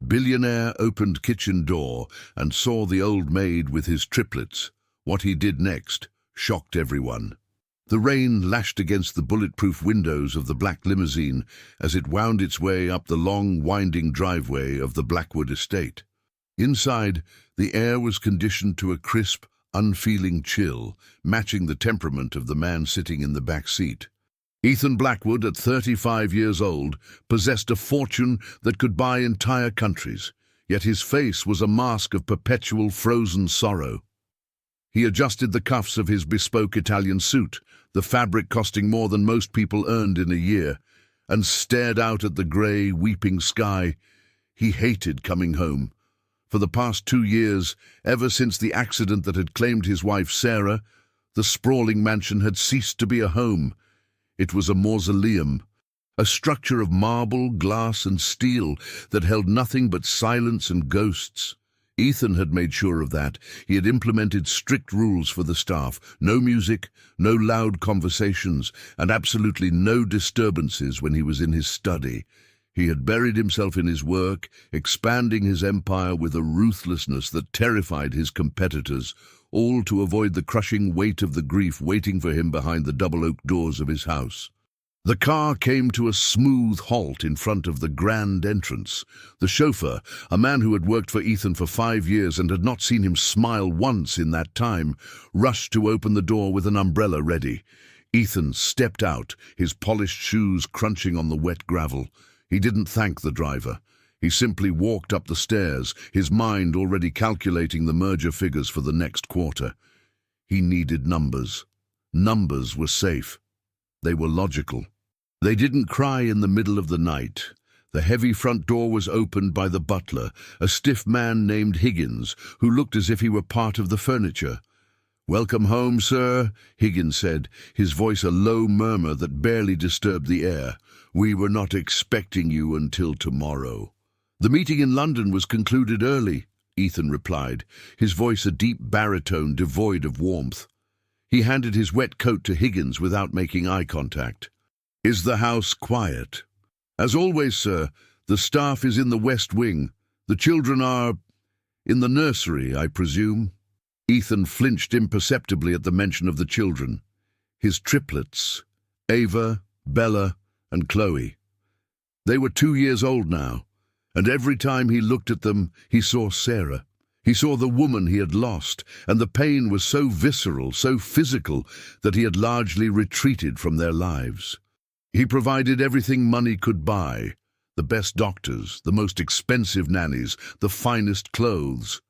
Billionaire opened kitchen door and saw the old maid with his triplets. What he did next shocked everyone. The rain lashed against the bulletproof windows of the black limousine as it wound its way up the long, winding driveway of the Blackwood estate. Inside, the air was conditioned to a crisp, unfeeling chill, matching the temperament of the man sitting in the back seat. Ethan Blackwood, at 35 years old, possessed a fortune that could buy entire countries, yet his face was a mask of perpetual frozen sorrow. He adjusted the cuffs of his bespoke Italian suit, the fabric costing more than most people earned in a year, and stared out at the grey, weeping sky. He hated coming home. For the past 2 years, ever since the accident that had claimed his wife Sarah, the sprawling mansion had ceased to be a home. It was a mausoleum, a structure of marble, glass, and steel that held nothing but silence and ghosts. Ethan had made sure of that. He had implemented strict rules for the staff: no music, no loud conversations, and absolutely no disturbances when he was in his study. He had buried himself in his work, expanding his empire with a ruthlessness that terrified his competitors, all to avoid the crushing weight of the grief waiting for him behind the double oak doors of his house. The car came to a smooth halt in front of the grand entrance. The chauffeur, a man who had worked for Ethan for 5 years and had not seen him smile once in that time, rushed to open the door with an umbrella ready. Ethan stepped out, his polished shoes crunching on the wet gravel. He didn't thank the driver. He simply walked up the stairs, his mind already calculating the merger figures for the next quarter. He needed numbers. Numbers were safe. They were logical. They didn't cry in the middle of the night. The heavy front door was opened by the butler, a stiff man named Higgins, who looked as if he were part of the furniture. "Welcome home, sir," Higgins said, his voice a low murmur that barely disturbed the air. "We were not expecting you until tomorrow." "The meeting in London was concluded early," Ethan replied, his voice a deep baritone devoid of warmth. He handed his wet coat to Higgins without making eye contact. "Is the house quiet?" "As always, sir. The staff is in the West Wing. The children are in the nursery, I presume." Ethan flinched imperceptibly at the mention of the children. His triplets, Ava, Bella, and Chloe. They were 2 years old now, and every time he looked at them, he saw Sarah. He saw the woman he had lost, and the pain was so visceral, so physical, that he had largely retreated from their lives. He provided everything money could buy: the best doctors, the most expensive nannies, the finest clothes.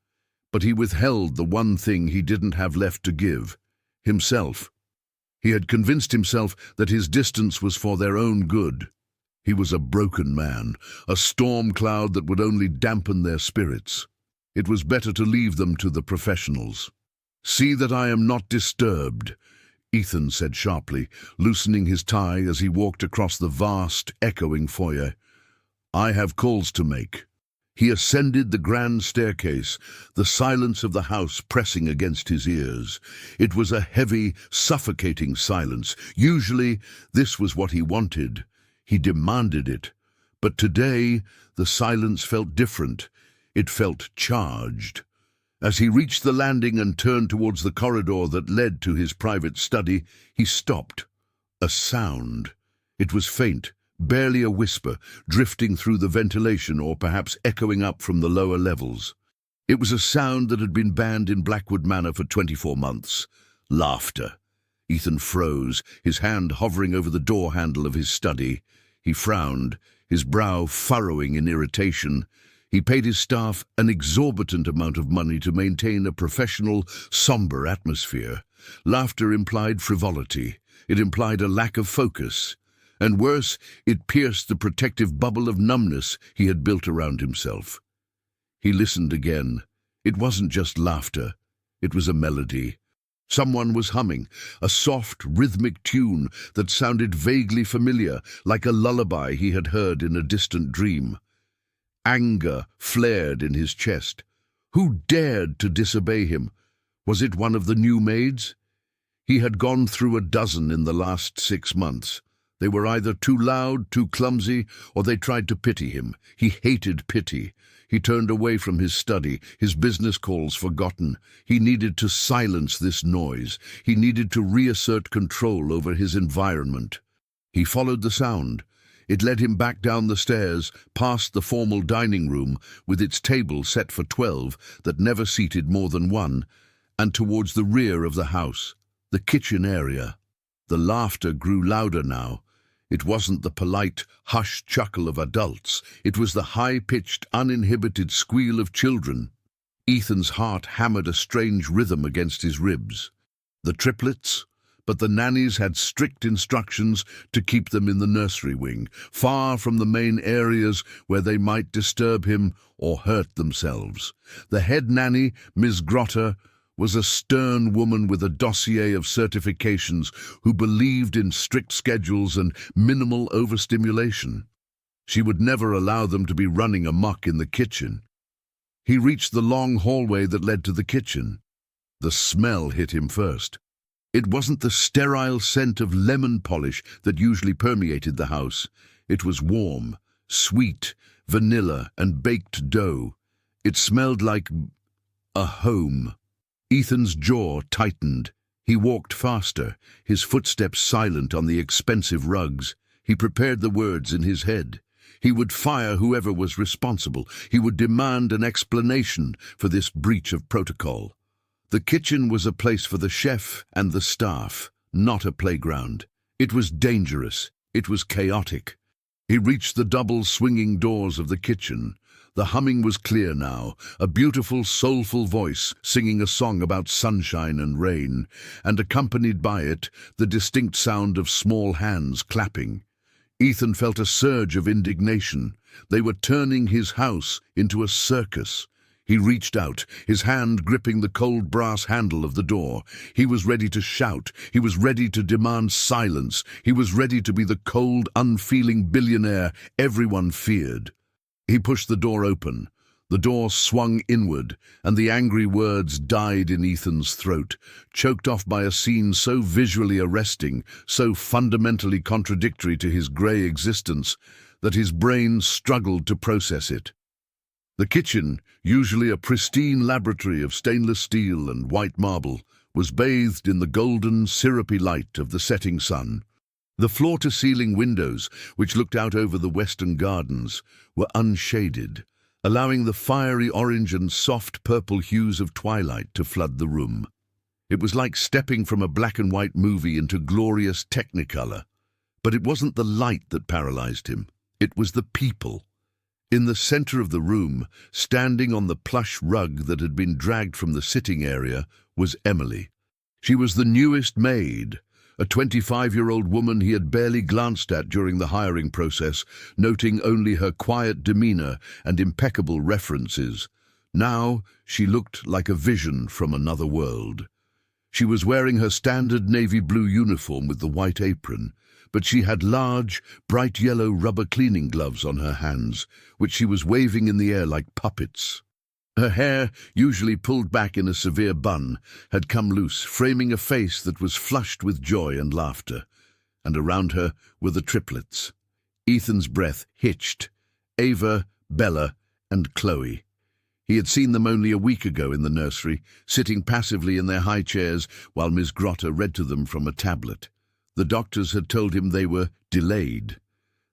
But he withheld the one thing he didn't have left to give: himself. He had convinced himself that his distance was for their own good. He was a broken man, a storm cloud that would only dampen their spirits. It was better to leave them to the professionals. "See that I am not disturbed," Ethan said sharply, loosening his tie as he walked across the vast, echoing foyer. "I have calls to make." He ascended the grand staircase, the silence of the house pressing against his ears. It was a heavy, suffocating silence. Usually, this was what he wanted. He demanded it. But today, the silence felt different. It felt charged. As he reached the landing and turned towards the corridor that led to his private study, he stopped. A sound. It was faint, barely a whisper, drifting through the ventilation or perhaps echoing up from the lower levels. It was a sound that had been banned in Blackwood Manor for 24 months. Laughter. Ethan froze, his hand hovering over the door handle of his study. He frowned, his brow furrowing in irritation. He paid his staff an exorbitant amount of money to maintain a professional, somber atmosphere. Laughter implied frivolity. It implied a lack of focus. And worse, it pierced the protective bubble of numbness he had built around himself. He listened again. It wasn't just laughter. It was a melody. Someone was humming, a soft, rhythmic tune that sounded vaguely familiar, like a lullaby he had heard in a distant dream. Anger flared in his chest. Who dared to disobey him? Was it one of the new maids? He had gone through a dozen in the last 6 months. They were either too loud, too clumsy, or they tried to pity him. He hated pity. He turned away from his study, his business calls forgotten. He needed to silence this noise. He needed to reassert control over his environment. He followed the sound. It led him back down the stairs, past the formal dining room, with its table set for 12 that never seated more than one, and towards the rear of the house, the kitchen area. The laughter grew louder now. It wasn't the polite, hushed chuckle of adults. It was the high-pitched, uninhibited squeal of children. Ethan's heart hammered a strange rhythm against his ribs. The triplets? But the nannies had strict instructions to keep them in the nursery wing, far from the main areas where they might disturb him or hurt themselves. The head nanny, Ms. Grotter, was a stern woman with a dossier of certifications who believed in strict schedules and minimal overstimulation. She would never allow them to be running amok in the kitchen. He reached the long hallway that led to the kitchen. The smell hit him first. It wasn't the sterile scent of lemon polish that usually permeated the house. It was warm, sweet, vanilla, and baked dough. It smelled like a home. Ethan's jaw tightened. He walked faster, his footsteps silent on the expensive rugs. He prepared the words in his head. He would fire whoever was responsible. He would demand an explanation for this breach of protocol. The kitchen was a place for the chef and the staff, not a playground. It was dangerous. It was chaotic. He reached the double swinging doors of the kitchen. The humming was clear now, a beautiful, soulful voice singing a song about sunshine and rain, and accompanied by it, the distinct sound of small hands clapping. Ethan felt a surge of indignation. They were turning his house into a circus. He reached out, his hand gripping the cold brass handle of the door. He was ready to shout. He was ready to demand silence. He was ready to be the cold, unfeeling billionaire everyone feared. He pushed the door open. The door swung inward, and the angry words died in Ethan's throat, choked off by a scene so visually arresting, so fundamentally contradictory to his grey existence, that his brain struggled to process it. The kitchen, usually a pristine laboratory of stainless steel and white marble, was bathed in the golden, syrupy light of the setting sun. The floor-to-ceiling windows, which looked out over the western gardens, were unshaded, allowing the fiery orange and soft purple hues of twilight to flood the room. It was like stepping from a black-and-white movie into glorious technicolor. But it wasn't the light that paralyzed him. It was the people. In the center of the room, standing on the plush rug that had been dragged from the sitting area, was Emily. She was the newest maid, a 25-year-old woman he had barely glanced at during the hiring process, noting only her quiet demeanor and impeccable references. Now she looked like a vision from another world. She was wearing her standard navy blue uniform with the white apron, but she had large, bright yellow rubber cleaning gloves on her hands, which she was waving in the air like puppets. Her hair, usually pulled back in a severe bun, had come loose, framing a face that was flushed with joy and laughter. And around her were the triplets. Ethan's breath hitched. Ava, Bella, and Chloe. He had seen them only a week ago in the nursery, sitting passively in their high chairs while Miss Grotter read to them from a tablet. The doctors had told him they were delayed.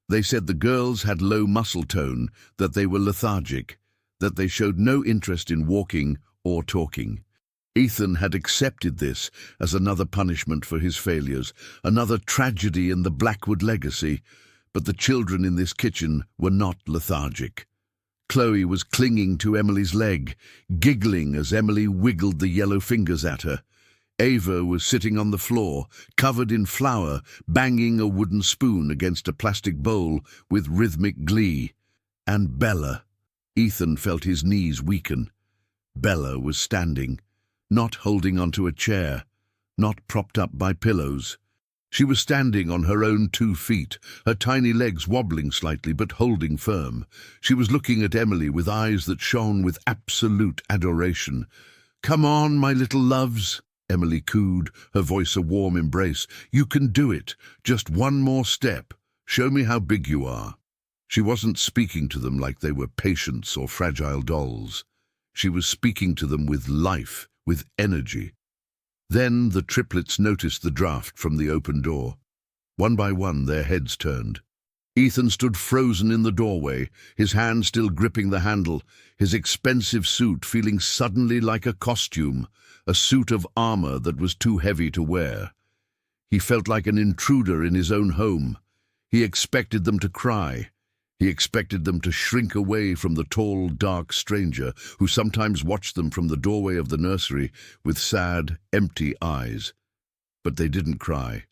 They said the girls had low muscle tone, that they were lethargic, that they showed no interest in walking or talking. Ethan had accepted this as another punishment for his failures, another tragedy in the Blackwood legacy, but the children in this kitchen were not lethargic. Chloe was clinging to Emily's leg, giggling as Emily wiggled the yellow fingers at her. Ava was sitting on the floor, covered in flour, banging a wooden spoon against a plastic bowl with rhythmic glee. And Bella. Ethan felt his knees weaken. Bella was standing, not holding onto a chair, not propped up by pillows. She was standing on her own 2 feet, her tiny legs wobbling slightly but holding firm. She was looking at Emily with eyes that shone with absolute adoration. "Come on, my little loves." Emily cooed, her voice a warm embrace. "You can do it. Just one more step. Show me how big you are." She wasn't speaking to them like they were patients or fragile dolls. She was speaking to them with life, with energy. Then the triplets noticed the draft from the open door. One by one, their heads turned. Ethan stood frozen in the doorway, his hand still gripping the handle, his expensive suit feeling suddenly like a costume, a suit of armor that was too heavy to wear. He felt like an intruder in his own home. He expected them to cry. He expected them to shrink away from the tall, dark stranger who sometimes watched them from the doorway of the nursery with sad, empty eyes. But they didn't cry.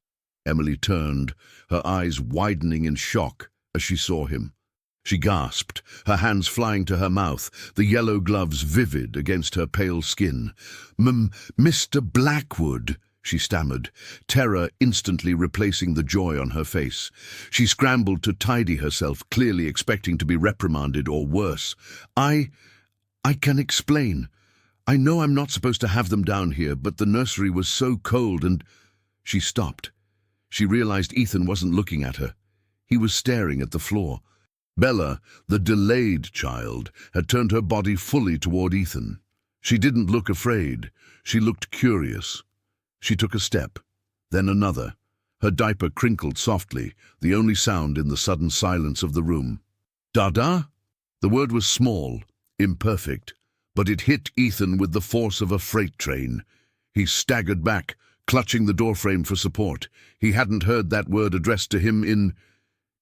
Emily turned, her eyes widening in shock as she saw him. She gasped, her hands flying to her mouth, the yellow gloves vivid against her pale skin. "Mr. Blackwood," she stammered, terror instantly replacing the joy on her face. She scrambled to tidy herself, clearly expecting to be reprimanded or worse. I can explain. I know I'm not supposed to have them down here, but the nursery was so cold and—" She stopped. She realized Ethan wasn't looking at her. He was staring at the floor. Bella, the delayed child, had turned her body fully toward Ethan. She didn't look afraid. She looked curious. She took a step, then another. Her diaper crinkled softly, the only sound in the sudden silence of the room. "Dada?" The word was small, imperfect, but it hit Ethan with the force of a freight train. He staggered back, clutching the doorframe for support. He hadn't heard that word addressed to him in—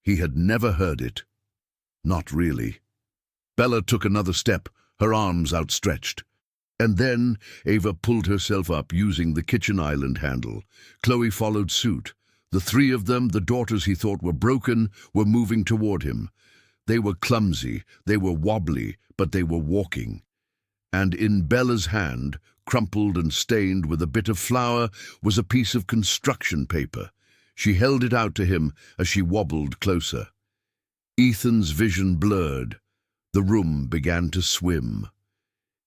He had never heard it. Not really. Bella took another step, her arms outstretched. And then Ava pulled herself up using the kitchen island handle. Chloe followed suit. The three of them, the daughters he thought were broken, were moving toward him. They were clumsy, they were wobbly, but they were walking. And in Bella's hand, crumpled and stained with a bit of flour, was a piece of construction paper. She held it out to him as she wobbled closer. Ethan's vision blurred. The room began to swim.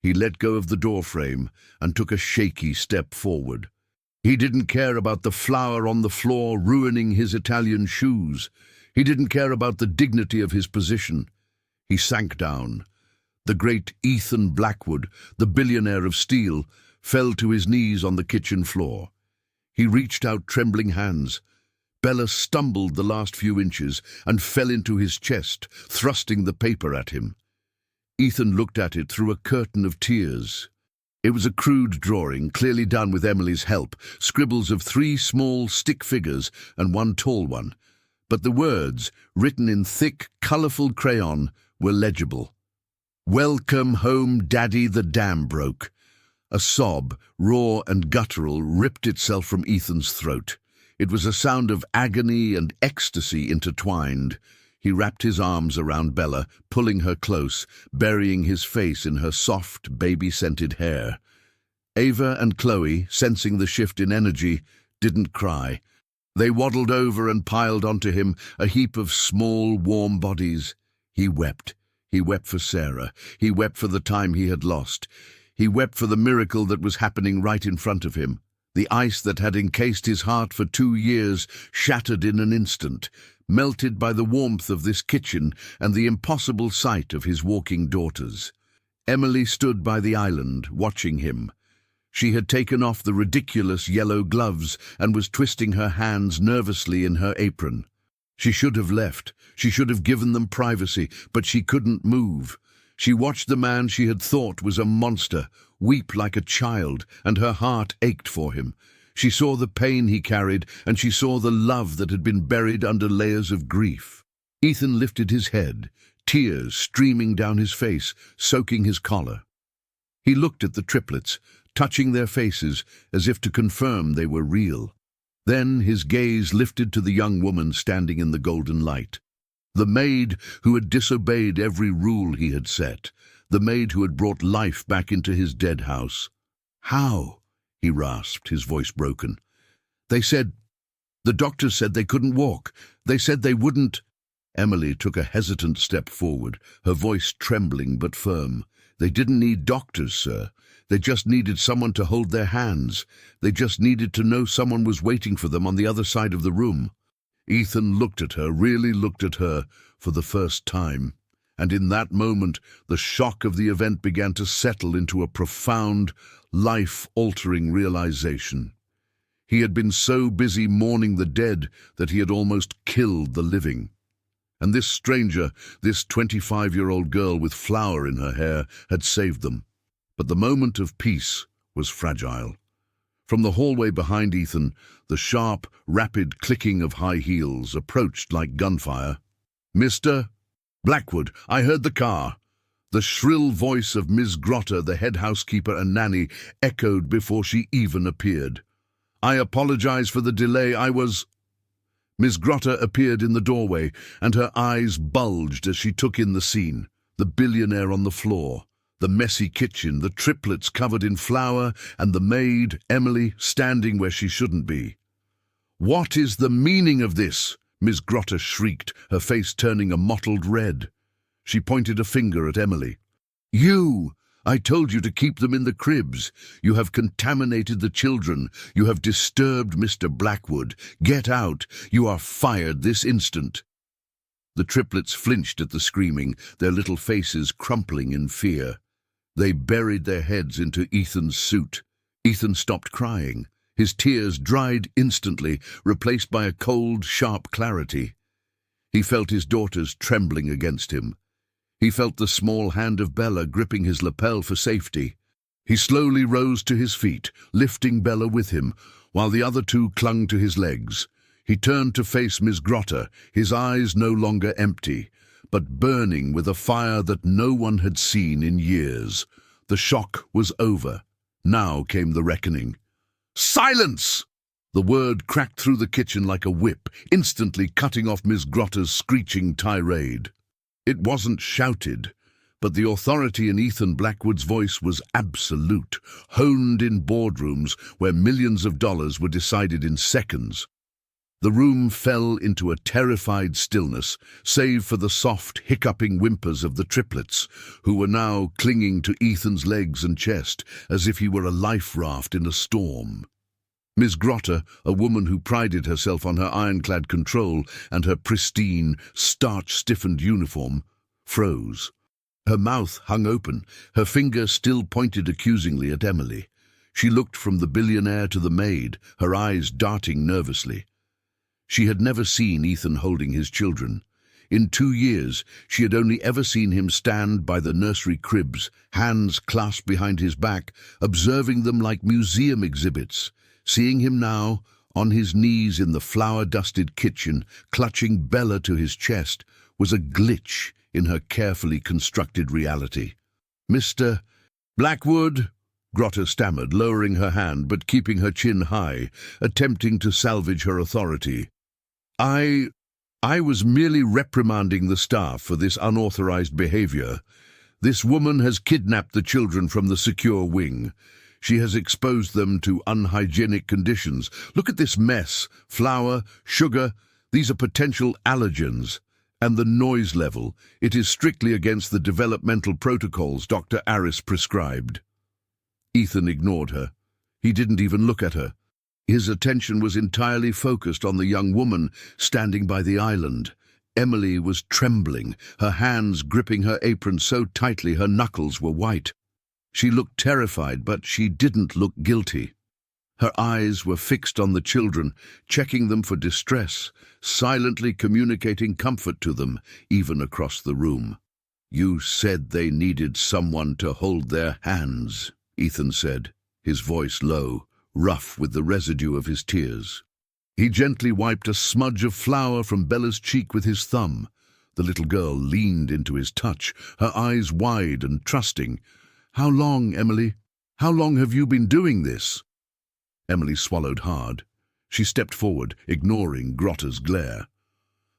He let go of the doorframe and took a shaky step forward. He didn't care about the flour on the floor ruining his Italian shoes. He didn't care about the dignity of his position. He sank down. The great Ethan Blackwood, the billionaire of steel, fell to his knees on the kitchen floor. He reached out trembling hands. Bella stumbled the last few inches and fell into his chest, thrusting the paper at him. Ethan looked at it through a curtain of tears. It was a crude drawing, clearly done with Emily's help, scribbles of 3 small stick figures and 1 tall one. But the words, written in thick, colourful crayon, were legible. "Welcome home, Daddy, the dam broke." A sob, raw and guttural, ripped itself from Ethan's throat. It was a sound of agony and ecstasy intertwined. He wrapped his arms around Bella, pulling her close, burying his face in her soft, baby-scented hair. Ava and Chloe, sensing the shift in energy, didn't cry. They waddled over and piled onto him, a heap of small, warm bodies. He wept. He wept for Sarah. He wept for the time he had lost. He wept for the miracle that was happening right in front of him. The ice that had encased his heart for 2 years shattered in an instant, melted by the warmth of this kitchen and the impossible sight of his walking daughters. Emily stood by the island, watching him. She had taken off the ridiculous yellow gloves and was twisting her hands nervously in her apron. She should have left. She should have given them privacy, but she couldn't move. She watched the man she had thought was a monster weep like a child, and her heart ached for him. She saw the pain he carried, and she saw the love that had been buried under layers of grief. Ethan lifted his head, tears streaming down his face, soaking his collar. He looked at the triplets, touching their faces as if to confirm they were real. Then his gaze lifted to the young woman standing in the golden light. The maid who had disobeyed every rule he had set. The maid who had brought life back into his dead house. "How?" he rasped, his voice broken. "They said— The doctors said they couldn't walk. They said they wouldn't—" Emily took a hesitant step forward, her voice trembling but firm. They didn't need doctors, sir. They just needed someone to hold their hands. They just needed to know someone was waiting for them on the other side of the room. Ethan looked at her, really looked at her, for the first time. And in that moment, the shock of the event began to settle into a profound, life-altering realization. He had been so busy mourning the dead that he had almost killed the living. And this stranger, this 25-year-old girl with flour in her hair, had saved them. But the moment of peace was fragile. From the hallway behind Ethan, the sharp, rapid clicking of high heels approached like gunfire. "Mr. Blackwood, I heard the car." The shrill voice of Miss Grotter, the head housekeeper and nanny, echoed before she even appeared. "I apologize for the delay. I was—" Miss Grotter appeared in the doorway, and her eyes bulged as she took in the scene. The billionaire on the floor, the messy kitchen, the triplets covered in flour, and the maid, Emily, standing where she shouldn't be. "What is the meaning of this?" Miss Grotter shrieked, her face turning a mottled red. She pointed a finger at Emily. "You! I told you to keep them in the cribs. You have contaminated the children. You have disturbed Mr. Blackwood. Get out. You are fired this instant." The triplets flinched at the screaming, their little faces crumpling in fear. They buried their heads into Ethan's suit. Ethan stopped crying. His tears dried instantly, replaced by a cold, sharp clarity. He felt his daughters trembling against him. He felt the small hand of Bella gripping his lapel for safety. He slowly rose to his feet, lifting Bella with him, while the other two clung to his legs. He turned to face Miss Grotter, his eyes no longer empty, but burning with a fire that no one had seen in years. The shock was over. Now came the reckoning. "Silence!" The word cracked through the kitchen like a whip, instantly cutting off Miss Grotter's screeching tirade. It wasn't shouted, but the authority in Ethan Blackwood's voice was absolute, honed in boardrooms where millions of dollars were decided in seconds. The room fell into a terrified stillness, save for the soft, hiccuping whimpers of the triplets, who were now clinging to Ethan's legs and chest as if he were a life raft in a storm. Miss Grotter, a woman who prided herself on her ironclad control and her pristine, starch-stiffened uniform, froze. Her mouth hung open, her finger still pointed accusingly at Emily. She looked from the billionaire to the maid, her eyes darting nervously. She had never seen Ethan holding his children. In 2 years, she had only ever seen him stand by the nursery cribs, hands clasped behind his back, observing them like museum exhibits. Seeing him now, on his knees in the flour-dusted kitchen, clutching Bella to his chest, was a glitch in her carefully constructed reality. "Mr. Blackwood," Grotter stammered, lowering her hand but keeping her chin high, attempting to salvage her authority. I was merely reprimanding the staff for this unauthorized behavior. This woman has kidnapped the children from the secure wing. She has exposed them to unhygienic conditions. Look at this mess. Flour, sugar, these are potential allergens. And the noise level. It is strictly against the developmental protocols Dr. Aris prescribed. Ethan ignored her. He didn't even look at her. His attention was entirely focused on the young woman standing by the island. Emily was trembling, her hands gripping her apron so tightly her knuckles were white. She looked terrified, but she didn't look guilty. Her eyes were fixed on the children, checking them for distress, silently communicating comfort to them, even across the room. "You said they needed someone to hold their hands," Ethan said, his voice low, rough with the residue of his tears. He gently wiped a smudge of flour from Bella's cheek with his thumb. The little girl leaned into his touch, her eyes wide and trusting. "How long, Emily? How long have you been doing this?" Emily swallowed hard. She stepped forward, ignoring Grotter's glare.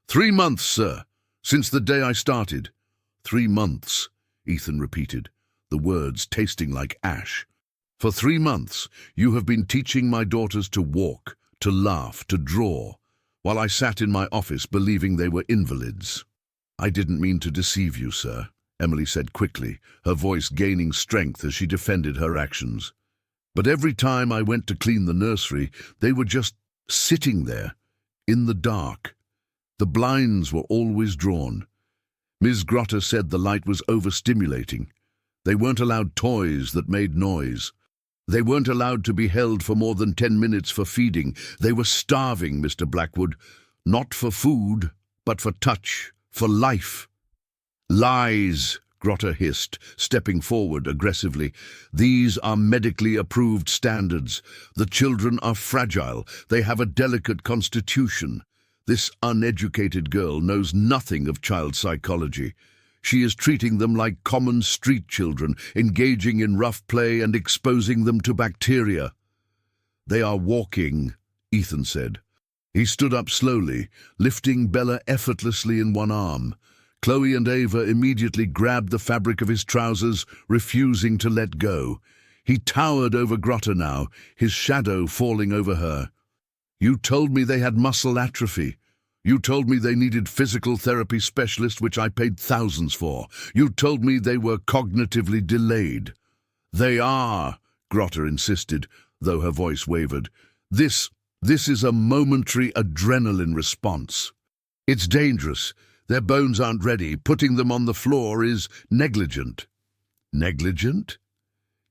3 months, sir, since the day I started." 3 months, Ethan repeated, the words tasting like ash. "For 3 months, you have been teaching my daughters to walk, to laugh, to draw. while I sat in my office believing they were invalids. I didn't mean to deceive you, sir, Emily said quickly, her voice gaining strength as she defended her actions. But every time I went to clean the nursery, they were just sitting there, in the dark. The blinds were always drawn. Ms. Grotter said the light was overstimulating. They weren't allowed toys that made noise. They weren't allowed to be held for more than 10 minutes for feeding. They were starving, Mr. Blackwood. Not for food, but for touch, for life. Lies, Grotter hissed, stepping forward aggressively. These are medically approved standards. The children are fragile. They have a delicate constitution. This uneducated girl knows nothing of child psychology. She is treating them like common street children, engaging in rough play and exposing them to bacteria. They are walking, Ethan said. He stood up slowly, lifting Bella effortlessly in one arm. Chloe and Ava immediately grabbed the fabric of his trousers, refusing to let go. He towered over Grotter now, his shadow falling over her. You told me they had muscle atrophy. You told me they needed physical therapy specialists, which I paid thousands for. You told me they were cognitively delayed. They are, Grotter insisted, though her voice wavered. This is a momentary adrenaline response. It's dangerous. Their bones aren't ready. Putting them on the floor is negligent. Negligent?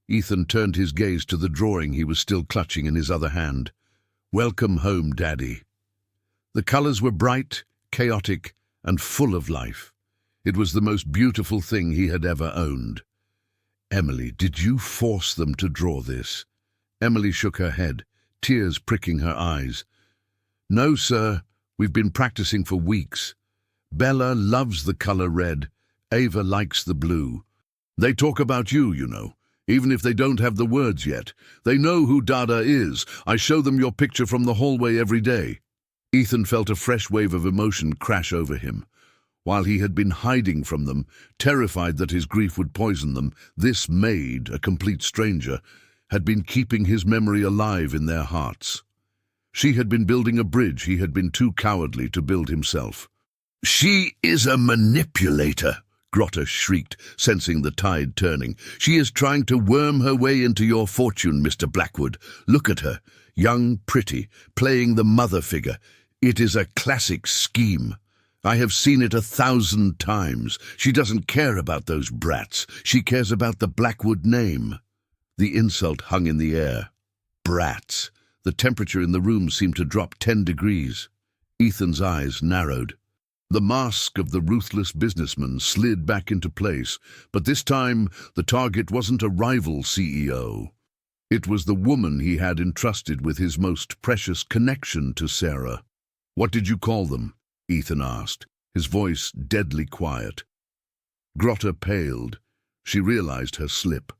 Ethan turned his gaze to the drawing he was still clutching in his other hand. Welcome home, Daddy. The colors were bright, chaotic, and full of life. It was the most beautiful thing he had ever owned. Emily, did you force them to draw this? Emily shook her head, tears pricking her eyes. No, sir. We've been practicing for weeks. Bella loves the color red. Ava likes the blue. They talk about you, you know, even if they don't have the words yet. They know who Dada is. I show them your picture from the hallway every day. Ethan felt a fresh wave of emotion crash over him. While he had been hiding from them, terrified that his grief would poison them, this Maid, a complete stranger, had been keeping his memory alive in their hearts. She had been building a bridge he had been too cowardly to build himself. She is a manipulator, Grotter shrieked, sensing the tide turning. She is trying to worm her way into your fortune, Mr. Blackwood. Look at her, young, pretty, playing the mother figure. It is a classic scheme. I have seen it 1,000 times. She doesn't care about those brats. She cares about the Blackwood name. The insult hung in the air. Brats. The temperature in the room seemed to drop 10 degrees. Ethan's eyes narrowed. The mask of the ruthless businessman slid back into place, but this time the target wasn't a rival CEO. It was the woman he had entrusted with his most precious connection to Sarah. What did you call them? Ethan asked, his voice deadly quiet. Grotter paled. She realized her slip.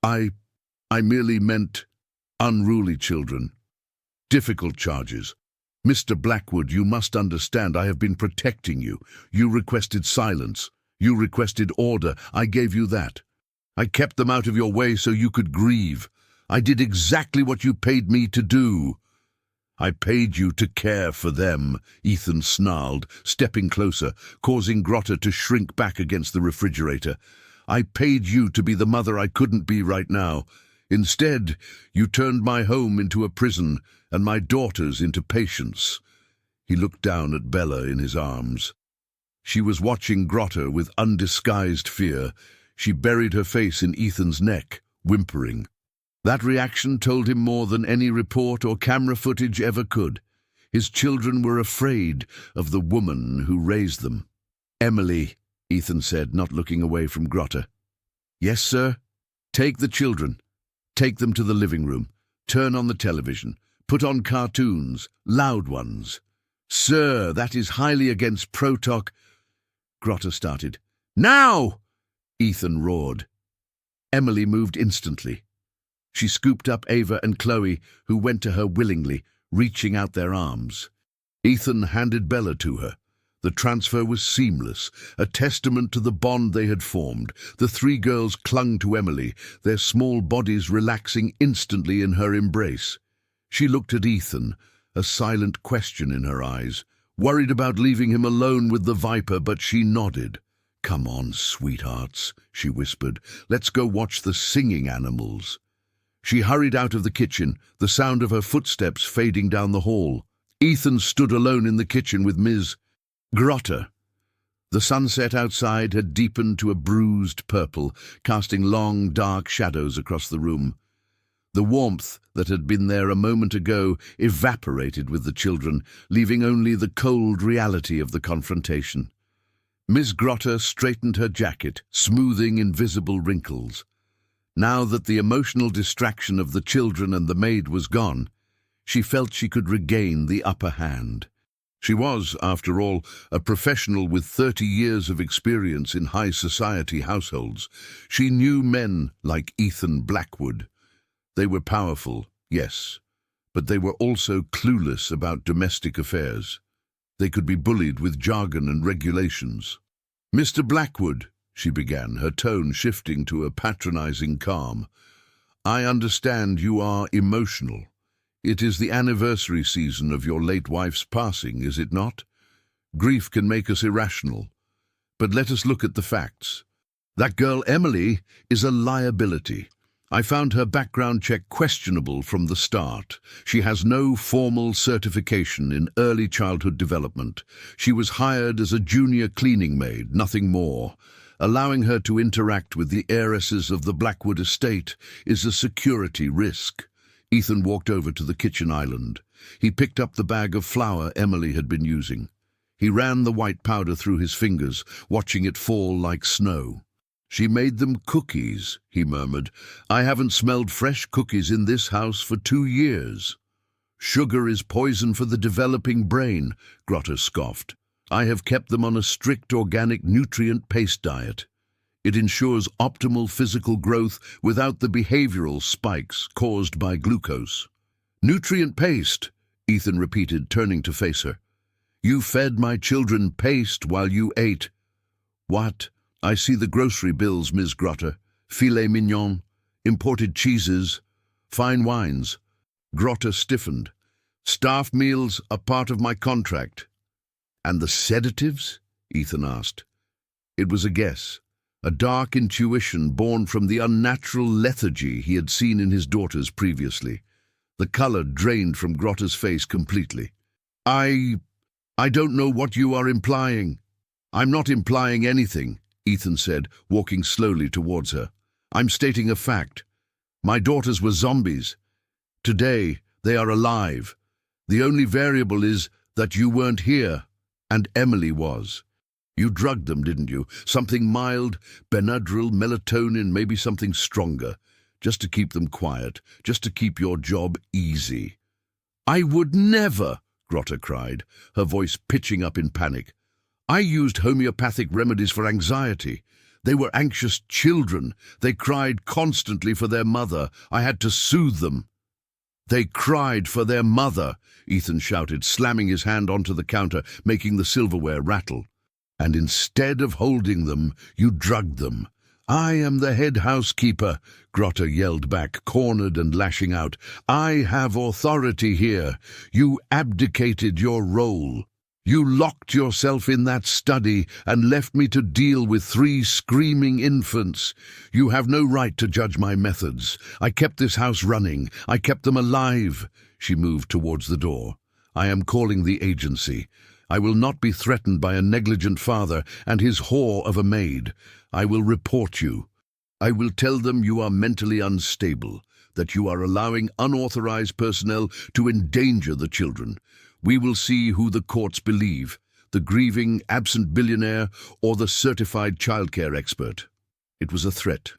I merely meant unruly children. Difficult charges. Mr. Blackwood, you must understand I have been protecting you. You requested silence. You requested order. I gave you that. I kept them out of your way so you could grieve. I did exactly what you paid me to do. I paid you to care for them, Ethan snarled, stepping closer, causing Grotter to shrink back against the refrigerator. I paid you to be the mother I couldn't be right now. Instead, you turned my home into a prison and my daughters into patients. He looked down at Bella in his arms. She was watching Grotter with undisguised fear. She buried her face in Ethan's neck, whimpering. That reaction told him more than any report or camera footage ever could. His children were afraid of the woman who raised them. Emily, Ethan said, not looking away from Grotter. Yes, sir. Take the children. Take them to the living room. Turn on the television. Put on cartoons, loud ones. Sir, that is highly against Protoc. Grotter started. Now! Ethan roared. Emily moved instantly. She scooped up Ava and Chloe, who went to her willingly, reaching out their arms. Ethan handed Bella to her. The transfer was seamless, a testament to the bond they had formed. The three girls clung to Emily, their small bodies relaxing instantly in her embrace. She looked at Ethan, a silent question in her eyes, worried about leaving him alone with the viper, but she nodded. "Come on, sweethearts," she whispered. "Let's go watch the singing animals." She hurried out of the kitchen, the sound of her footsteps fading down the hall. Ethan stood alone in the kitchen with Ms. Grotter. The sunset outside had deepened to a bruised purple, casting long, dark shadows across the room. The warmth that had been there a moment ago evaporated with the children, leaving only the cold reality of the confrontation. Miss Grotter straightened her jacket, smoothing invisible wrinkles. Now that the emotional distraction of the children and the maid was gone, she felt she could regain the upper hand. She was, after all, a professional with 30 years of experience in high society households. She knew men like Ethan Blackwood. They were powerful, yes, but they were also clueless about domestic affairs. They could be bullied with jargon and regulations. "Mr. Blackwood," she began, her tone shifting to a patronizing calm, "I understand you are emotional. It is the anniversary season of your late wife's passing, is it not? Grief can make us irrational. But let us look at the facts. That girl Emily is a liability. I found her background check questionable from the start. She has no formal certification in early childhood development. She was hired as a junior cleaning maid, nothing more. Allowing her to interact with the heiresses of the Blackwood estate is a security risk." Ethan walked over to the kitchen island. He picked up the bag of flour Emily had been using. He ran the white powder through his fingers, watching it fall like snow. "She made them cookies," he murmured. "I haven't smelled fresh cookies in this house for 2 years." "Sugar is poison for the developing brain," Grotter scoffed. "I have kept them on a strict organic nutrient paste diet. It ensures optimal physical growth without the behavioral spikes caused by glucose." "Nutrient paste," Ethan repeated, turning to face her. "You fed my children paste while you ate." "What? I see the grocery bills, Ms. Grotter. Filet mignon, imported cheeses, fine wines." Grotter stiffened. "Staff meals are part of my contract." "And the sedatives?" Ethan asked. It was a guess, a dark intuition born from the unnatural lethargy he had seen in his daughters previously. The color drained from Grotter's face completely. I don't know what you are implying." "I'm not implying anything," Ethan said, walking slowly towards her. "I'm stating a fact. My daughters were zombies. Today, they are alive. The only variable is that you weren't here, and Emily was. You drugged them, didn't you? Something mild, Benadryl, melatonin, maybe something stronger, just to keep them quiet, just to keep your job easy." "I would never," Grotter cried, her voice pitching up in panic. "I used homeopathic remedies for anxiety. They were anxious children. They cried constantly for their mother. I had to soothe them." "They cried for their mother," Ethan shouted, slamming his hand onto the counter, making the silverware rattle. "And instead of holding them, you drugged them." "I am the head housekeeper," Grotter yelled back, cornered and lashing out. "I have authority here. You abdicated your role. You locked yourself in that study and left me to deal with 3 screaming infants. You have no right to judge my methods. I kept this house running. I kept them alive." She moved towards the door. "I am calling the agency. I will not be threatened by a negligent father and his whore of a maid. I will report you. I will tell them you are mentally unstable, that you are allowing unauthorized personnel to endanger the children. We will see who the courts believe, the grieving, absent billionaire or the certified childcare expert." It was a threat,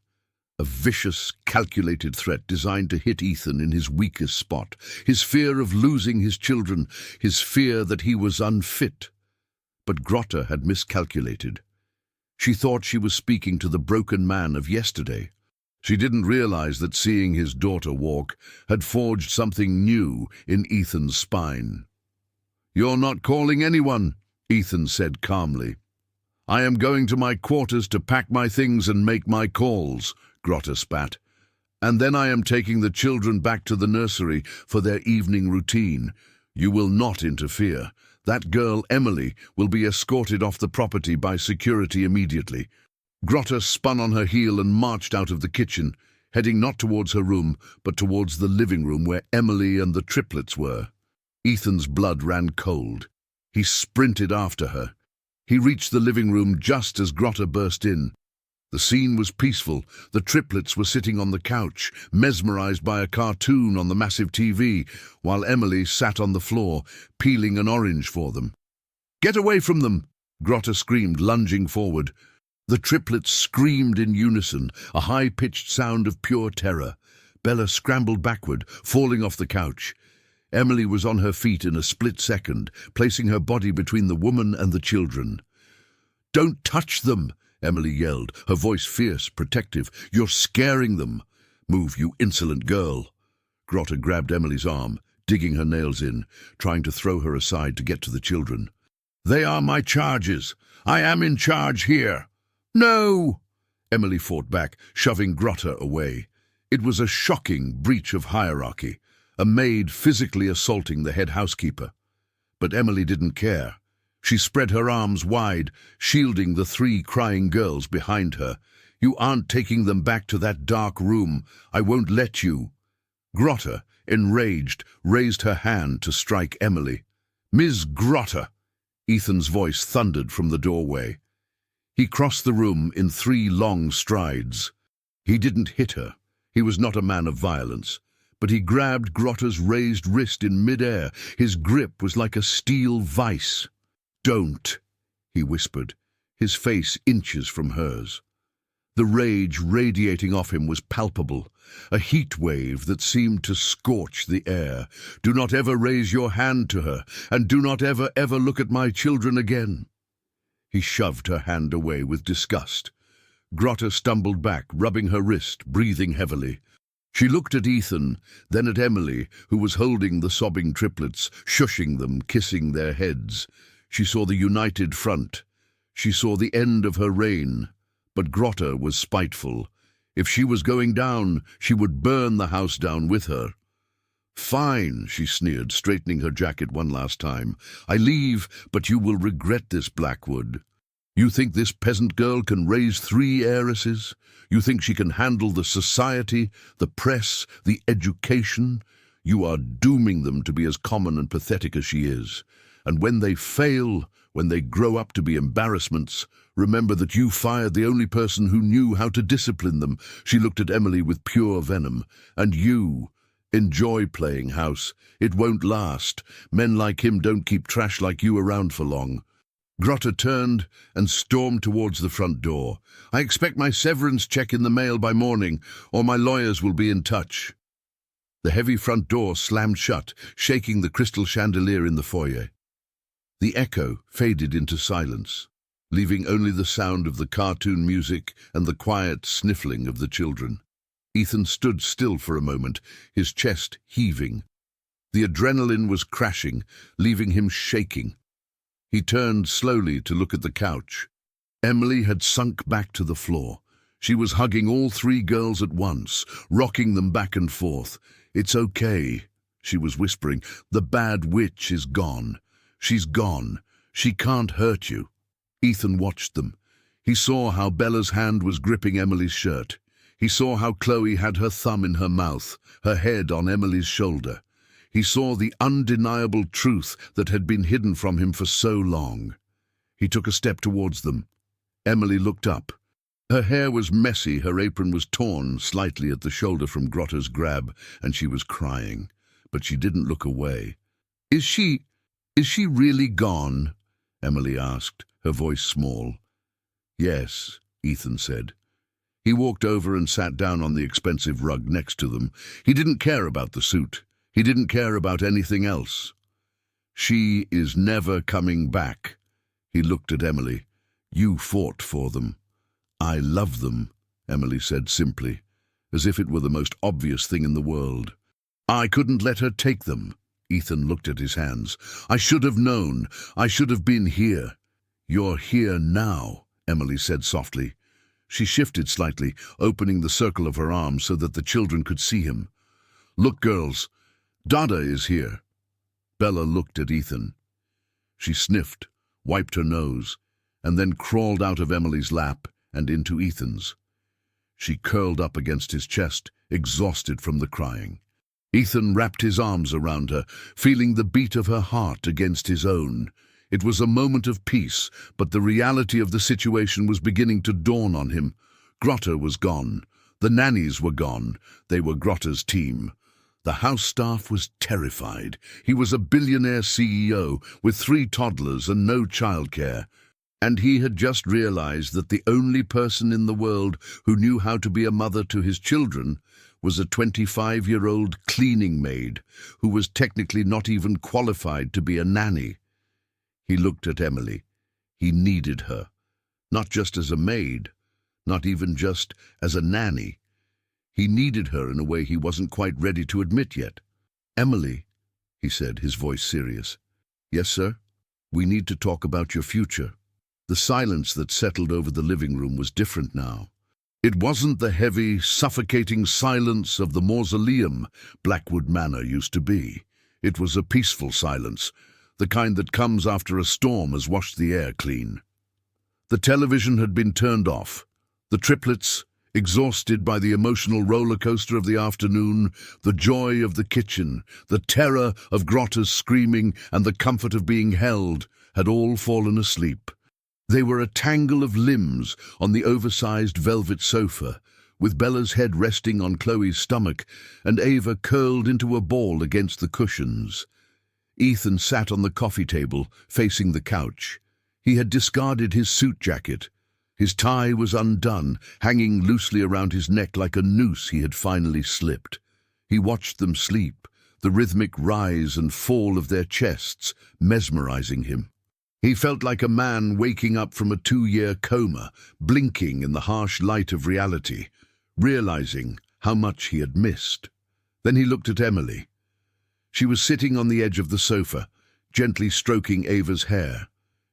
a vicious, calculated threat designed to hit Ethan in his weakest spot, his fear of losing his children, his fear that he was unfit. But Grotter had miscalculated. She thought she was speaking to the broken man of yesterday. She didn't realize that seeing his daughter walk had forged something new in Ethan's spine. "You're not calling anyone," Ethan said calmly. "I am going to my quarters to pack my things and make my calls," Grotter spat. "And then I am taking the children back to the nursery for their evening routine. You will not interfere. That girl, Emily, will be escorted off the property by security immediately." Grotta spun on her heel and marched out of the kitchen, heading not towards her room, but towards the living room where Emily and the triplets were. Ethan's blood ran cold. He sprinted after her. He reached the living room just as Grotta burst in. The scene was peaceful. The triplets were sitting on the couch, mesmerized by a cartoon on the massive TV, while Emily sat on the floor, peeling an orange for them. "Get away from them!" Grotta screamed, lunging forward. The triplets screamed in unison, a high-pitched sound of pure terror. Bella scrambled backward, falling off the couch. Emily was on her feet in a split second, placing her body between the woman and the children. "Don't touch them!" Emily yelled, her voice fierce, protective. "You're scaring them." "Move, you insolent girl." Grotta grabbed Emily's arm, digging her nails in, trying to throw her aside to get to the children. "They are my charges. I am in charge here." "No!" Emily fought back, shoving Grotta away. It was a shocking breach of hierarchy, a maid physically assaulting the head housekeeper. But Emily didn't care. She spread her arms wide, shielding the 3 crying girls behind her. "You aren't taking them back to that dark room. I won't let you." Grotta, enraged, raised her hand to strike Emily. "Ms. Grotta!" Ethan's voice thundered from the doorway. He crossed the room in 3 long strides. He didn't hit her. He was not a man of violence. But he grabbed Grotta's raised wrist in midair. His grip was like a steel vice. "Don't," he whispered, his face inches from hers. The rage radiating off him was palpable, a heat wave that seemed to scorch the air. "Do not ever raise your hand to her, and do not ever look at my children again." He shoved her hand away with disgust. Grotta stumbled back, rubbing her wrist, breathing heavily. She looked at Ethan, then at Emily, who was holding the sobbing triplets, shushing them, kissing their heads. She saw the united front. She saw the end of her reign. But Grotta was spiteful. If she was going down, she would burn the house down with her. "Fine," she sneered, straightening her jacket one last time. "I leave, but you will regret this, Blackwood. You think this peasant girl can raise 3 heiresses? You think she can handle the society, the press, the education? You are dooming them to be as common and pathetic as she is. And when they fail, when they grow up to be embarrassments, remember that you fired the only person who knew how to discipline them." She looked at Emily with pure venom. "And you, enjoy playing house. It won't last. Men like him don't keep trash like you around for long." Grotta turned and stormed towards the front door. "I expect my severance check in the mail by morning, or my lawyers will be in touch." The heavy front door slammed shut, shaking the crystal chandelier in the foyer. The echo faded into silence, leaving only the sound of the cartoon music and the quiet sniffling of the children. Ethan stood still for a moment, his chest heaving. The adrenaline was crashing, leaving him shaking. He turned slowly to look at the couch. Emily had sunk back to the floor. She was hugging all 3 girls at once, rocking them back and forth. "It's okay," she was whispering. "The bad witch is gone. She's gone. She can't hurt you." Ethan watched them. He saw how Bella's hand was gripping Emily's shirt. He saw how Chloe had her thumb in her mouth, her head on Emily's shoulder. He saw the undeniable truth that had been hidden from him for so long. He took a step towards them. Emily looked up. Her hair was messy, her apron was torn slightly at the shoulder from Grotta's grab, and she was crying. But she didn't look away. Is she really gone?" Emily asked, her voice small. "Yes," Ethan said. He walked over and sat down on the expensive rug next to them. He didn't care about the suit. He didn't care about anything else. "She is never coming back." He looked at Emily. "You fought for them." "I love them," Emily said simply, as if it were the most obvious thing in the world. "I couldn't let her take them." Ethan looked at his hands. "I should have known. I should have been here." "You're here now," Emily said softly. She shifted slightly, opening the circle of her arms so that the children could see him. "Look, girls, Dada is here." Bella looked at Ethan. She sniffed, wiped her nose, and then crawled out of Emily's lap and into Ethan's. She curled up against his chest, exhausted from the crying. Ethan wrapped his arms around her, feeling the beat of her heart against his own. It was a moment of peace, but the reality of the situation was beginning to dawn on him. Grotta was gone. The nannies were gone. They were Grotta's team. The house staff was terrified. He was a billionaire CEO with 3 toddlers and no childcare. And he had just realized that the only person in the world who knew how to be a mother to his children was a 25-year-old cleaning maid who was technically not even qualified to be a nanny. He looked at Emily. He needed her, not just as a maid, not even just as a nanny. He needed her in a way he wasn't quite ready to admit yet. "Emily," he said, his voice serious. "Yes, sir? We need to talk about your future." The silence that settled over the living room was different now. It wasn't the heavy, suffocating silence of the mausoleum Blackwood Manor used to be. It was a peaceful silence, the kind that comes after a storm has washed the air clean. The television had been turned off. The triplets, exhausted by the emotional roller coaster of the afternoon, the joy of the kitchen, the terror of Grotta's screaming, and the comfort of being held, had all fallen asleep. They were a tangle of limbs on the oversized velvet sofa, with Bella's head resting on Chloe's stomach and Ava curled into a ball against the cushions. Ethan sat on the coffee table, facing the couch. He had discarded his suit jacket. His tie was undone, hanging loosely around his neck like a noose he had finally slipped. He watched them sleep, the rhythmic rise and fall of their chests, mesmerizing him. He felt like a man waking up from a 2-year coma, blinking in the harsh light of reality, realizing how much he had missed. Then he looked at Emily. She was sitting on the edge of the sofa, gently stroking Ava's hair.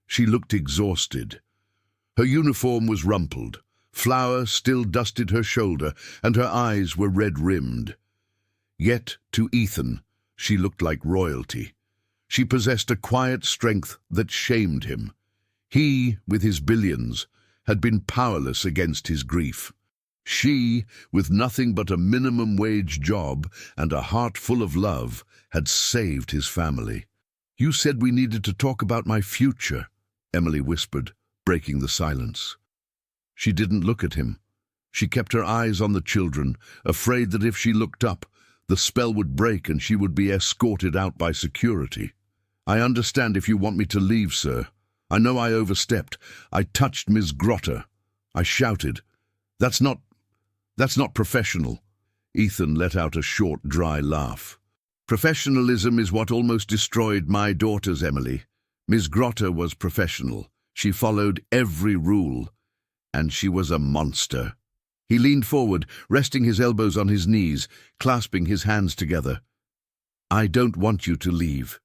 She looked exhausted. Her uniform was rumpled, flour still dusted her shoulder, and her eyes were red-rimmed. Yet, to Ethan, she looked like royalty. She possessed a quiet strength that shamed him. He, with his billions, had been powerless against his grief. She, with nothing but a minimum-wage job and a heart full of love, had saved his family. "You said we needed to talk about my future," Emily whispered, breaking the silence. She didn't look at him. She kept her eyes on the children, afraid that if she looked up, the spell would break and she would be escorted out by security. "I understand if you want me to leave, sir. I know I overstepped. I touched Ms. Grotta. I shouted. That's not professional." Ethan let out a short, dry laugh. "Professionalism is what almost destroyed my daughters, Emily. Ms. Grotta was professional. She followed every rule. And she was a monster." He leaned forward, resting his elbows on his knees, clasping his hands together. "I don't want you to leave.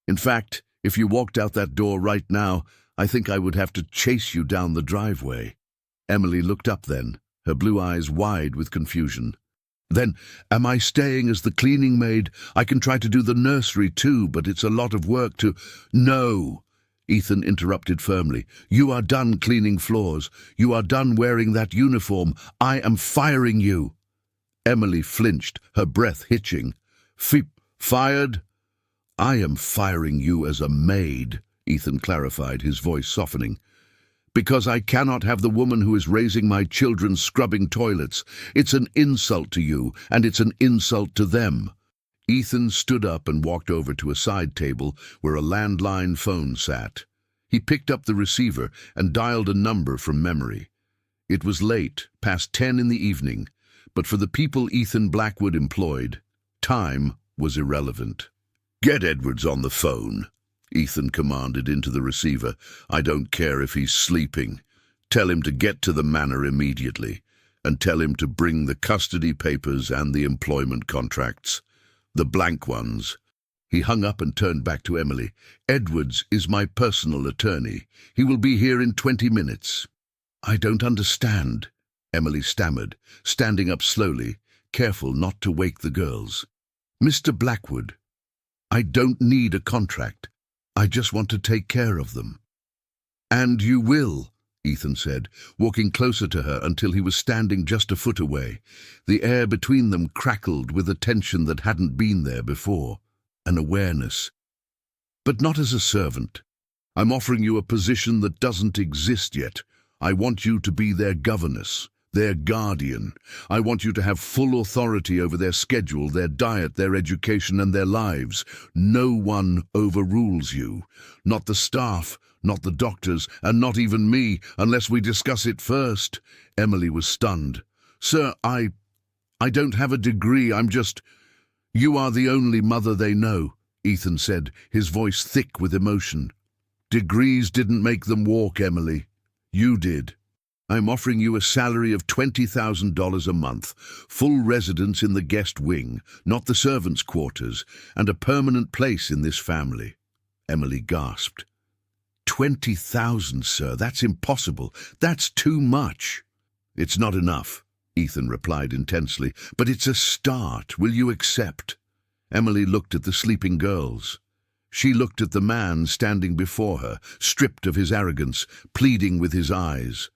In fact, if you walked out that door right now, I think I would have to chase you down the driveway." Emily looked up then, her blue eyes wide with confusion. "Then, am I staying as the cleaning maid? I can try to do the nursery too, but it's a lot of work to—" "No," Ethan interrupted firmly. "You are done cleaning floors. You are done wearing that uniform. I am firing you." Emily flinched, her breath hitching. "Fired? I am firing you as a maid," Ethan clarified, his voice softening. "Because I cannot have the woman who is raising my children scrubbing toilets. It's an insult to you, and it's an insult to them." Ethan stood up and walked over to a side table where a landline phone sat. He picked up the receiver and dialed a number from memory. It was late, past 10 in the evening, but for the people Ethan Blackwood employed, time was irrelevant. "Get Edwards on the phone," Ethan commanded into the receiver. "I don't care if he's sleeping. Tell him to get to the manor immediately, and tell him to bring the custody papers and the employment contracts. The blank ones." He hung up and turned back to Emily. "Edwards is my personal attorney. He will be here in 20 minutes. "I don't understand," Emily stammered, standing up slowly, careful not to wake the girls. "Mr. Blackwood, I don't need a contract. I just want to take care of them." "And you will," Ethan said, walking closer to her until he was standing just a foot away. The air between them crackled with a tension that hadn't been there before, an awareness. "But not as a servant. I'm offering you a position that doesn't exist yet. I want you to be their governess, their guardian. I want you to have full authority over their schedule, their diet, their education, and their lives. No one overrules you. Not the staff, not the doctors, and not even me, unless we discuss it first." Emily was stunned. "Sir, I don't have a degree, I'm just—" "You are the only mother they know," Ethan said, his voice thick with emotion. "Degrees didn't make them walk, Emily. You did. I'm offering you a salary of $20,000 a month, full residence in the guest wing, not the servants' quarters, and a permanent place in this family." Emily gasped. "20,000, sir, that's impossible. That's too much." "It's not enough," Ethan replied intensely, "but it's a start. Will you accept?" Emily looked at the sleeping girls. She looked at the man standing before her, stripped of his arrogance, pleading with his eyes.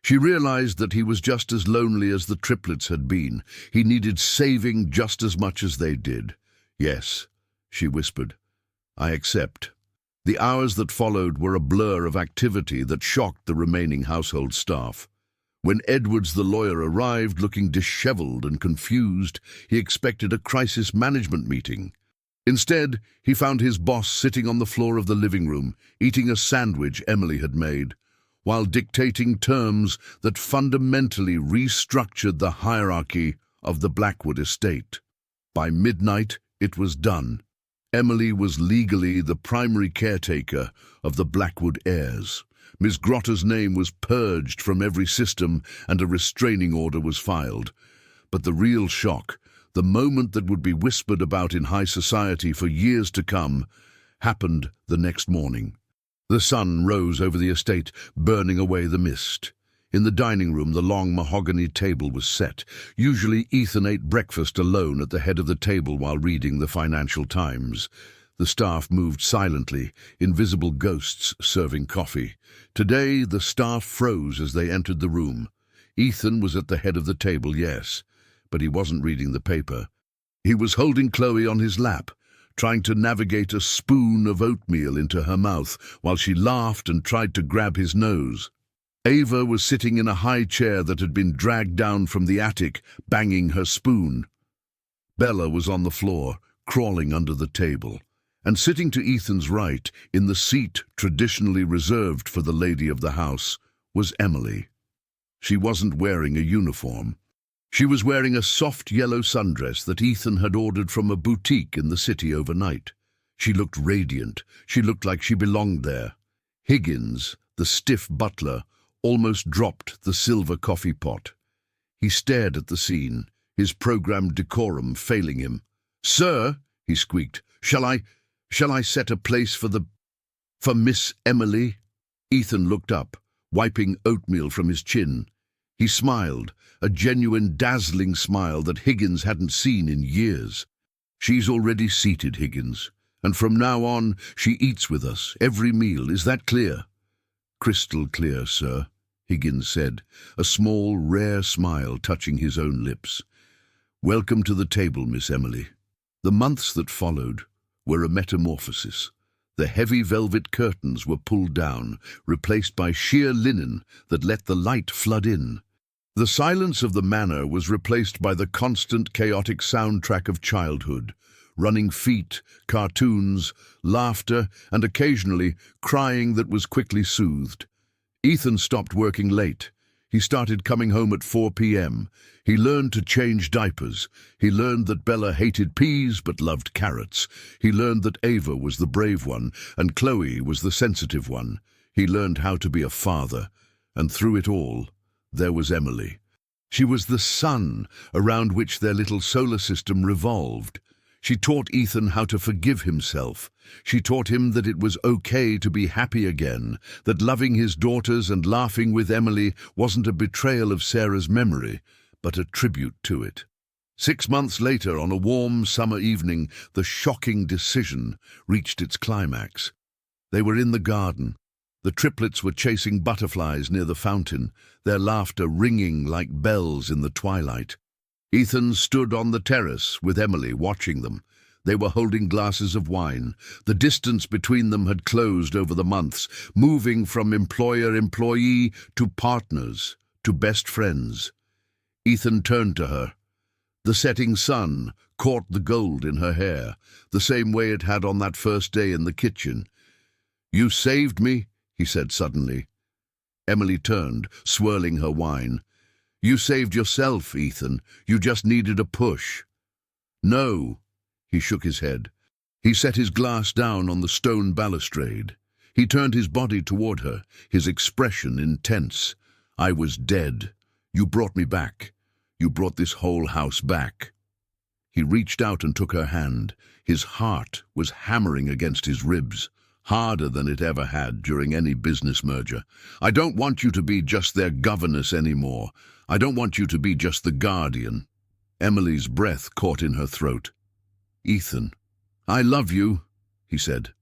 She realized that he was just as lonely as the triplets had been. He needed saving just as much as they did. "Yes," she whispered, "I accept." The hours that followed were a blur of activity that shocked the remaining household staff. When Edwards the lawyer arrived looking disheveled and confused, he expected a crisis management meeting. Instead, he found his boss sitting on the floor of the living room, eating a sandwich Emily had made, while dictating terms that fundamentally restructured the hierarchy of the Blackwood estate. By midnight, it was done. Emily was legally the primary caretaker of the Blackwood heirs. Ms. Grotter's name was purged from every system and a restraining order was filed. But the real shock, the moment that would be whispered about in high society for years to come, happened the next morning. The sun rose over the estate, burning away the mist. In the dining room, the long mahogany table was set. Usually Ethan ate breakfast alone at the head of the table while reading the Financial Times. The staff moved silently, invisible ghosts serving coffee. Today, the staff froze as they entered the room. Ethan was at the head of the table, yes, but he wasn't reading the paper. He was holding Chloe on his lap, trying to navigate a spoon of oatmeal into her mouth while she laughed and tried to grab his nose. Ava was sitting in a high chair that had been dragged down from the attic, banging her spoon. Bella was on the floor, crawling under the table. And sitting to Ethan's right, in the seat traditionally reserved for the lady of the house, was Emily. She wasn't wearing a uniform. She was wearing a soft yellow sundress that Ethan had ordered from a boutique in the city overnight. She looked radiant. She looked like she belonged there. Higgins, the stiff butler, almost dropped the silver coffee pot. He stared at the scene, his programmed decorum failing him. "Sir," he squeaked, Shall I set a place for Miss Emily?" Ethan looked up, wiping oatmeal from his chin. He smiled, a genuine, dazzling smile that Higgins hadn't seen in years. "She's already seated, Higgins, and from now on she eats with us, every meal. Is that clear?" "Crystal clear, sir," Higgins said, a small, rare smile touching his own lips. "Welcome to the table, Miss Emily." The months that followed were a metamorphosis. The heavy velvet curtains were pulled down, replaced by sheer linen that let the light flood in. The silence of the manor was replaced by the constant, chaotic soundtrack of childhood, running feet, cartoons, laughter, and occasionally crying that was quickly soothed. Ethan stopped working late. He started coming home at 4 p.m. He learned to change diapers. He learned that Bella hated peas but loved carrots. He learned that Ava was the brave one and Chloe was the sensitive one. He learned how to be a father. And through it all, there was Emily. She was the sun around which their little solar system revolved. She taught Ethan how to forgive himself. She taught him that it was okay to be happy again, that loving his daughters and laughing with Emily wasn't a betrayal of Sarah's memory, but a tribute to it. 6 months later, on a warm summer evening, the shocking decision reached its climax. They were in the garden. The triplets were chasing butterflies near the fountain, their laughter ringing like bells in the twilight. Ethan stood on the terrace with Emily, watching them. They were holding glasses of wine. The distance between them had closed over the months, moving from employer-employee to partners, to best friends. Ethan turned to her. The setting sun caught the gold in her hair, the same way it had on that first day in the kitchen. "You saved me," he said suddenly. Emily turned, swirling her wine. "You saved yourself, Ethan. You just needed a push." "No." He shook his head. He set his glass down on the stone balustrade. He turned his body toward her, his expression intense. "I was dead. You brought me back. You brought this whole house back." He reached out and took her hand. His heart was hammering against his ribs, harder than it ever had during any business merger. "I don't want you to be just their governess anymore. I don't want you to be just the guardian." Emily's breath caught in her throat. "Ethan, I love you," he said.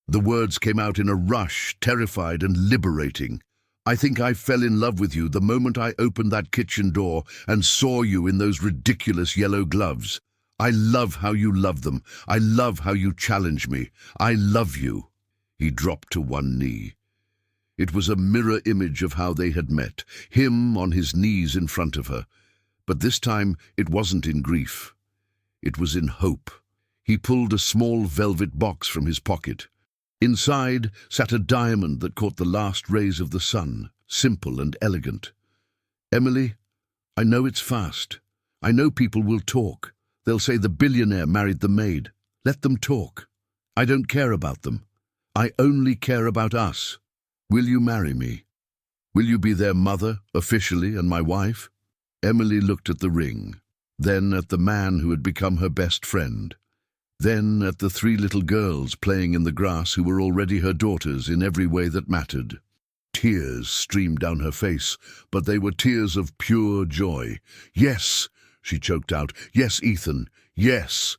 The words came out in a rush, terrified and liberating. "I think I fell in love with you the moment I opened that kitchen door and saw you in those ridiculous yellow gloves. I love how you love them. I love how you challenge me. I love you." He dropped to one knee. It was a mirror image of how they had met, him on his knees in front of her. But this time it wasn't in grief. It was in hope. He pulled a small velvet box from his pocket. Inside sat a diamond that caught the last rays of the sun, simple and elegant. "Emily, I know it's fast. I know people will talk. They'll say the billionaire married the maid. Let them talk. I don't care about them. I only care about us. Will you marry me? Will you be their mother, officially, and my wife?" Emily looked at the ring, then at the man who had become her best friend. Then at the 3 little girls playing in the grass who were already her daughters in every way that mattered. Tears streamed down her face, but they were tears of pure joy. "Yes," she choked out. "Yes, Ethan, yes."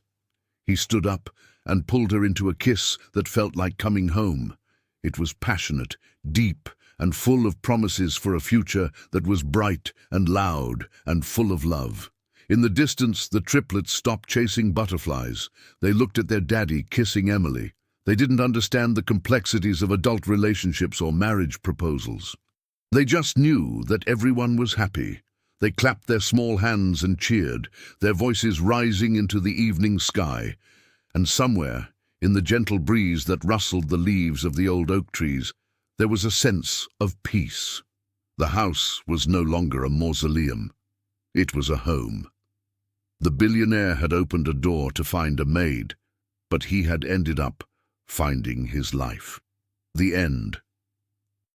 He stood up and pulled her into a kiss that felt like coming home. It was passionate, deep, and full of promises for a future that was bright and loud and full of love. In the distance, the triplets stopped chasing butterflies. They looked at their daddy kissing Emily. They didn't understand the complexities of adult relationships or marriage proposals. They just knew that everyone was happy. They clapped their small hands and cheered, their voices rising into the evening sky. And somewhere, in the gentle breeze that rustled the leaves of the old oak trees, there was a sense of peace. The house was no longer a mausoleum. It was a home. The billionaire had opened a door to find a maid, but he had ended up finding his life. The end.